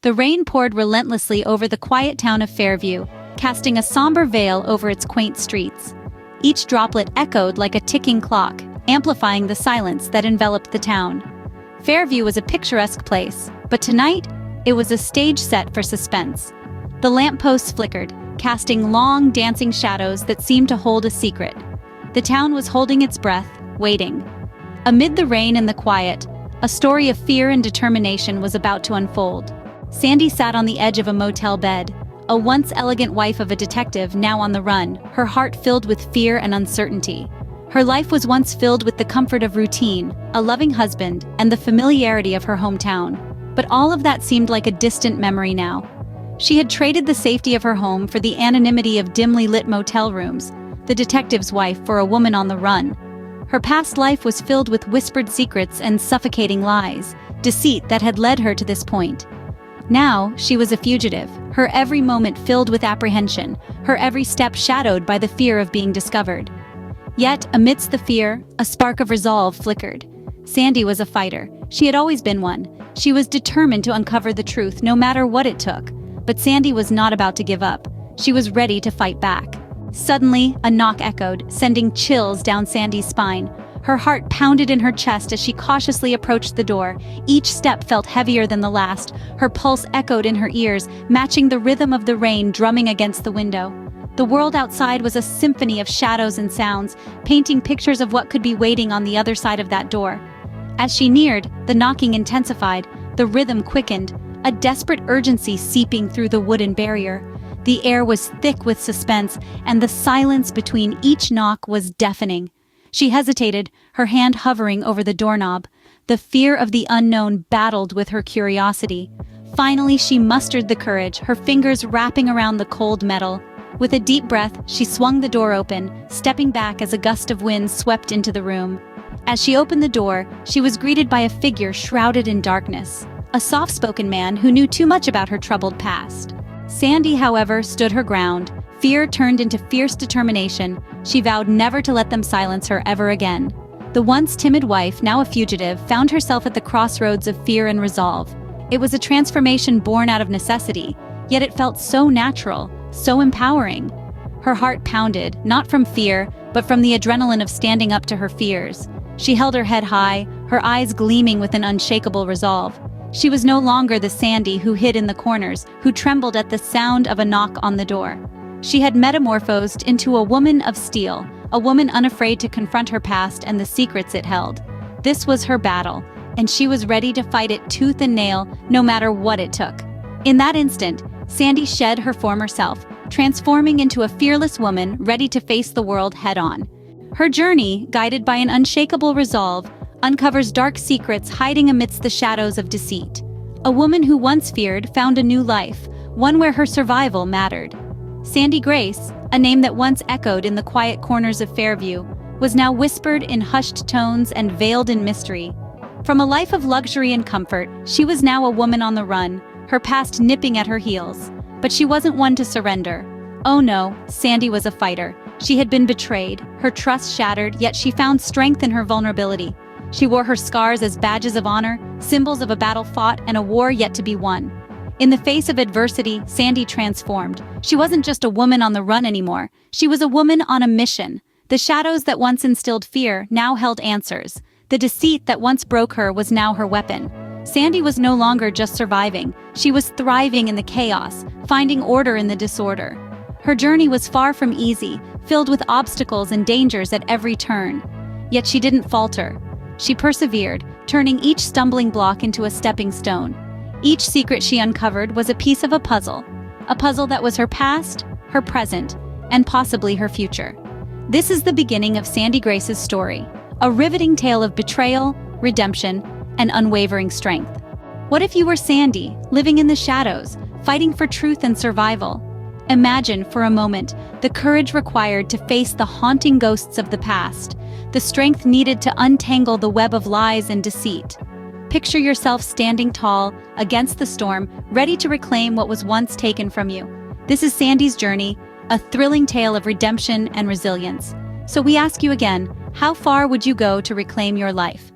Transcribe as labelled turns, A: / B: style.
A: The rain poured relentlessly over the quiet town of Fairview, casting a somber veil over its quaint streets. Each droplet echoed like a ticking clock, amplifying the silence that enveloped the town. Fairview was a picturesque place, but tonight, it was a stage set for suspense. The lampposts flickered, casting long, dancing shadows that seemed to hold a secret. The town was holding its breath, waiting. Amid the rain and the quiet, a story of fear and determination was about to unfold. Sandy sat on the edge of a motel bed, a once elegant wife of a detective now on the run, her heart filled with fear and uncertainty. Her life was once filled with the comfort of routine, a loving husband, and the familiarity of her hometown. But all of that seemed like a distant memory now. She had traded the safety of her home for the anonymity of dimly lit motel rooms, the detective's wife for a woman on the run. Her past life was filled with whispered secrets and suffocating lies, deceit that had led her to this point. Now, she was a fugitive, her every moment filled with apprehension, her every step shadowed by the fear of being discovered. Yet, amidst the fear, a spark of resolve flickered. Sandy was a fighter. She had always been one. She was determined to uncover the truth, no matter what it took. But Sandy was not about to give up. She was ready to fight back. Suddenly, a knock echoed, sending chills down Sandy's spine. Her heart pounded in her chest as she cautiously approached the door. Each step felt heavier than the last. Her pulse echoed in her ears, matching the rhythm of the rain drumming against the window. The world outside was a symphony of shadows and sounds, painting pictures of what could be waiting on the other side of that door. As she neared, the knocking intensified, the rhythm quickened, a desperate urgency seeping through the wooden barrier. The air was thick with suspense, and the silence between each knock was deafening. She hesitated, her hand hovering over the doorknob. The fear of the unknown battled with her curiosity. Finally, she mustered the courage, her fingers wrapping around the cold metal. With a deep breath, she swung the door open, stepping back as a gust of wind swept into the room. As she opened the door, she was greeted by a figure shrouded in darkness, a soft-spoken man who knew too much about her troubled past. Sandy, however, stood her ground. Fear turned into fierce determination. She vowed never to let them silence her ever again. The once timid wife, now a fugitive, found herself at the crossroads of fear and resolve. It was a transformation born out of necessity, yet it felt so natural, so empowering. Her heart pounded, not from fear, but from the adrenaline of standing up to her fears. She held her head high, her eyes gleaming with an unshakable resolve. She was no longer the Sandy who hid in the corners, who trembled at the sound of a knock on the door. She had metamorphosed into a woman of steel, a woman unafraid to confront her past and the secrets it held. This was her battle, and she was ready to fight it tooth and nail, no matter what it took. In that instant, Sandy shed her former self, transforming into a fearless woman ready to face the world head-on. Her journey, guided by an unshakable resolve, uncovers dark secrets hiding amidst the shadows of deceit. A woman who once feared found a new life, one where her survival mattered. Sandy Grace, a name that once echoed in the quiet corners of Fairview, was now whispered in hushed tones and veiled in mystery. From a life of luxury and comfort, she was now a woman on the run, her past nipping at her heels. But she wasn't one to surrender. Oh no, Sandy was a fighter. She had been betrayed, her trust shattered, yet she found strength in her vulnerability. She wore her scars as badges of honor, symbols of a battle fought and a war yet to be won. In the face of adversity, Sandy transformed. She wasn't just a woman on the run anymore. She was a woman on a mission. The shadows that once instilled fear now held answers. The deceit that once broke her was now her weapon. Sandy was no longer just surviving. She was thriving in the chaos, finding order in the disorder. Her journey was far from easy, filled with obstacles and dangers at every turn. Yet she didn't falter. She persevered, turning each stumbling block into a stepping stone. Each secret she uncovered was a piece of a puzzle that was her past, her present, and possibly her future. This is the beginning of Sandy Grace's story, a riveting tale of betrayal, redemption, and unwavering strength. What if you were Sandy, living in the shadows, fighting for truth and survival? Imagine for a moment the courage required to face the haunting ghosts of the past, the strength needed to untangle the web of lies and deceit. Picture yourself standing tall, against the storm, ready to reclaim what was once taken from you. This is Sandy's journey, a thrilling tale of redemption and resilience. So we ask you again, how far would you go to reclaim your life?